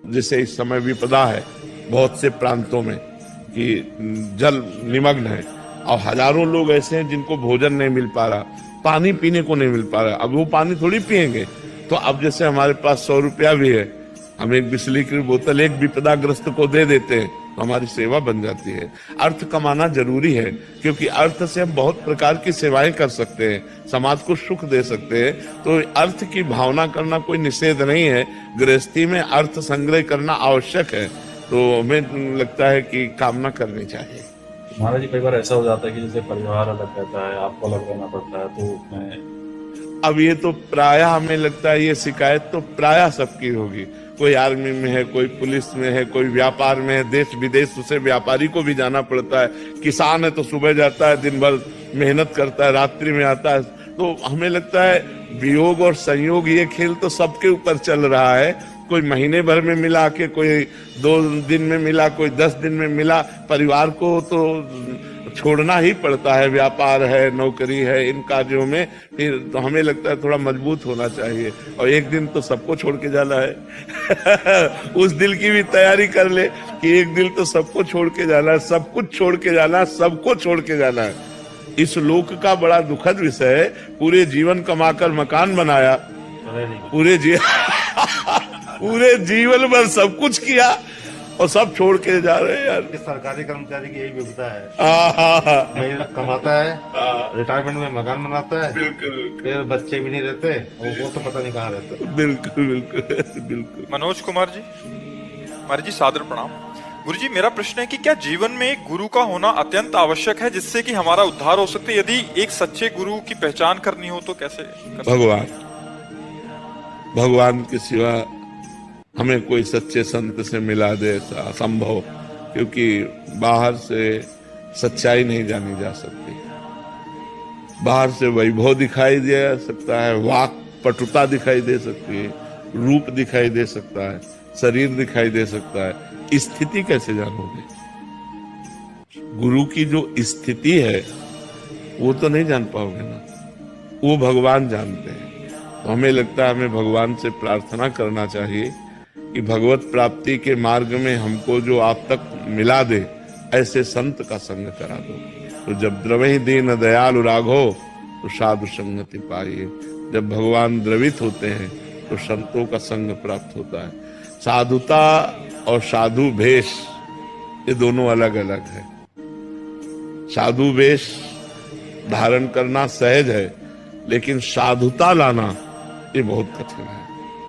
जैसे इस समय विपदा है बहुत से प्रांतों में कि जल निमग्न है और हजारों लोग ऐसे हैं जिनको भोजन नहीं मिल पा रहा, पानी पीने को नहीं मिल पा रहा। अब वो पानी थोड़ी पिएंगे। तो अब जैसे हमारे पास 100 रुपया भी है, हम एक बिस्लेरी की बोतल एक विपदाग्रस्त को दे देते हैं तो हमारी सेवा बन जाती है। अर्थ कमाना जरूरी है क्योंकि अर्थ से हम बहुत प्रकार की सेवाएं कर सकते हैं, समाज को सुख दे सकते हैं। तो अर्थ की भावना करना कोई निषेध नहीं है, गृहस्थी में अर्थ संग्रह करना आवश्यक है। तो हमें लगता है कि कामना करनी चाहिए। महाराज जी, कई बार ऐसा हो जाता है कि जैसे परिवार अलग रहता है, आपको अलग रहना पड़ता है, तो उसमें अब ये तो प्रायः हमें लगता है ये शिकायत तो प्रायः सबकी होगी। कोई आर्मी में है, कोई पुलिस में है, कोई व्यापार में है, देश विदेश उसे व्यापारी को भी जाना पड़ता है। किसान है तो सुबह जाता है, दिन भर मेहनत करता है, रात्रि में आता है। तो हमें लगता है वियोग और संयोग ये खेल तो सबके ऊपर चल रहा है। कोई महीने भर में मिला के, कोई 2 दिन में मिला, कोई 10 दिन में मिला। परिवार को तो छोड़ना ही पड़ता है, व्यापार है, नौकरी है, इन कार्यों में फिर तो हमें लगता है थोड़ा मजबूत होना चाहिए। और एक दिन तो सबको छोड़ के जाना है उस दिल की भी तैयारी कर ले कि एक दिन तो सबको छोड़ के जाना है, सब कुछ छोड़ के जाना है, सबको छोड़ के जाना है। इस लोक का बड़ा दुखद विषय है। पूरे जीवन कमाकर मकान बनाया, पूरे जीवन भर सब कुछ किया और सब छोड़ के जा रहे हैं यार। सरकारी कर्मचारी की यही विपदा है। महीना कमाता है, रिटायरमेंट में मकान बनाता है, बिल्कुल फिर बच्चे भी नहीं रहते, वो तो पता नहीं कहाँ रहते। बिल्कुल बिल्कुल बिल्कुल। मनोज कुमार जी, महाराज जी सादर प्रणाम। गुरु जी, मेरा प्रश्न है कि क्या जीवन में एक गुरु का होना अत्यंत आवश्यक है जिससे कि हमारा उद्धार हो सकते? यदि एक सच्चे गुरु की पहचान करनी हो तो कैसे भगवान के सिवा हमें कोई सच्चे संत से मिला दे ऐसा असंभव, क्योंकि बाहर से सच्चाई नहीं जानी जा सकती। बाहर से वैभव दिखाई दे सकता है, वाक पटुता दिखाई दे सकती है, रूप दिखाई दे सकता है, शरीर दिखाई दे सकता है। स्थिति कैसे जानोगे? गुरु की जो स्थिति है वो तो नहीं जान पाओगे ना, वो भगवान जानते हैं। तो हमें लगता है हमें भगवान से प्रार्थना करना चाहिए कि भगवत प्राप्ति के मार्ग में हमको जो आप तक मिला दे, ऐसे संत का संग करा दो। तो जब द्रवहि दीन दयालु राघो तो साधु संगति पाइए। जब भगवान द्रवित होते हैं तो संतों का संग प्राप्त होता है। साधुता और साधु वेश ये दोनों अलग अलग है। साधु वेश धारण करना सहज है, लेकिन साधुता लाना ये बहुत कठिन है।